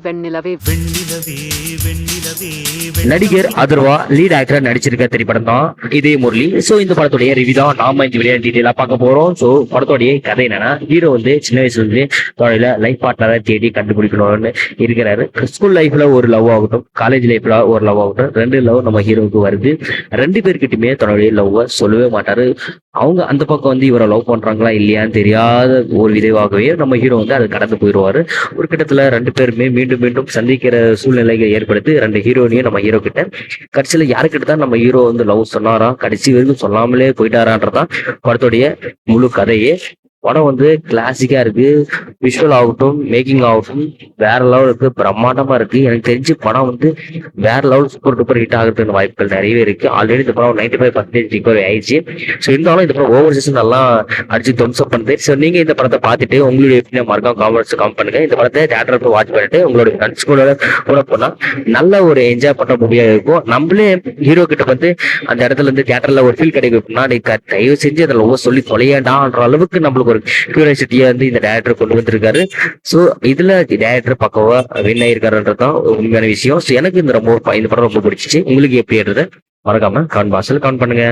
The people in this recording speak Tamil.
வெண்ணிலவே நடிகர் அதர்வா லீட் ஆக்டரா நடிச்சிருக்க திரைப்படம் தான் இதே முரளி. சோ இந்த படத்துடைய ரிவ்யூ தான் நாம இந்த வீடியோ டீடைலா பார்க்க போறோம். சோ படத்துடைய கதை என்னன்னா, ஹீரோ வந்து சின்ன வயசுல இருந்து தன்னுடைய லைஃப் பார்ட்னரை தேடி கண்டுபிடிக்கணும்னு இருக்கிறாரு. ஸ்கூல் லைஃப்ல ஒரு லவ் ஆகட்டும், காலேஜ் லைஃப்ல ஒரு லவ் ஆகட்டும், ரெண்டு லவ் நம்ம ஹீரோவுக்கு வருது. ரெண்டு பேர்கிட்டயுமே தன்னுடைய லவ்வை சொல்லவே மாட்டாரு. அவங்க அந்த பக்கம் வந்து இவரை லவ் பண்றாங்களா இல்லையான்னு தெரியாத ஒரு விதவாகவே நம்ம ஹீரோ வந்து அதை கடந்து போயிடுவாரு. ஒரு கட்டத்துல ரெண்டு பேருமே மீண்டும் மீண்டும் சந்திக்கிற சூழ்நிலைகள் ஏற்படுத்தி ரெண்டு ஹீரோனையும் நம்ம ஹீரோ கிட்ட கடைசியில யாருக்கிட்ட தான் நம்ம ஹீரோ வந்து லவ் சொன்னாரா, கடைசி வரைக்கும் சொல்லாமலே போயிட்டாரான்றதான் படத்துடைய முழு கதையே. படம் வந்து கிளாசிக்கா இருக்கு. விஷுவல் ஆகட்டும், மேக்கிங் ஆகட்டும் வேற லெவல் இருக்கு, பிரம்மாண்டமா இருக்கு. எனக்கு தெரிஞ்சு படம் வந்து வேற லெவல் சூப்பர் டூப்பர் ஹிட் ஆகிறதுக்கு வாய்ப்புகள் நிறையவே இருக்கு. ஆல்ரெடி இந்த படம் 95% ரிகவரி ஆயிடுச்சு. ஸோ இருந்தாலும் இந்த படம் ஓவர் சீசன் நல்லா அடிச்சு தம்ஸ்அப் பண்ணுது. ஸோ நீங்க இந்த படத்தை பார்த்துட்டு உங்களுடைய ஒப்பீனியன் மறக்காம காமெண்ட்ஸ் கமெண்ட் பண்ணுங்க. இந்த படத்தை தியேட்டர் போய் வாட்ச் பண்ணிட்டு உங்களுடைய ஃப்ரெண்ட்ஸ் கூட போனா நல்ல ஒரு என்ஜாய் பண்ற மூவியா இருக்கும். நம்மளே ஹீரோ கிட்ட வந்து அந்த இடத்துல இருந்து தியேட்டர்ல ஒரு ஃபீல் கிடைக்கும் அப்படின்னா, நீ தயவு செஞ்சு அதில் ஒவ்வொரு சொல்லி தொலையாண்டான்ற அளவுக்கு நம்மளுக்கு ஒரு கியூரியாசிட்டியா வந்து இந்த டேரக்டர் கொண்டு வந்திருக்காரு. ஸோ இதுல டேரக்டர் பக்கவா வின் ஆயிருக்காருன்றதான் உண்மையான விஷயம். ஸோ எனக்கு இந்த படம் ரொம்ப பிடிச்சிச்சு. உங்களுக்கு எப்படி ஏறுறது மறக்காம கமெண்ட் பாக்ஸ்ல கமெண்ட் பண்ணுங்க.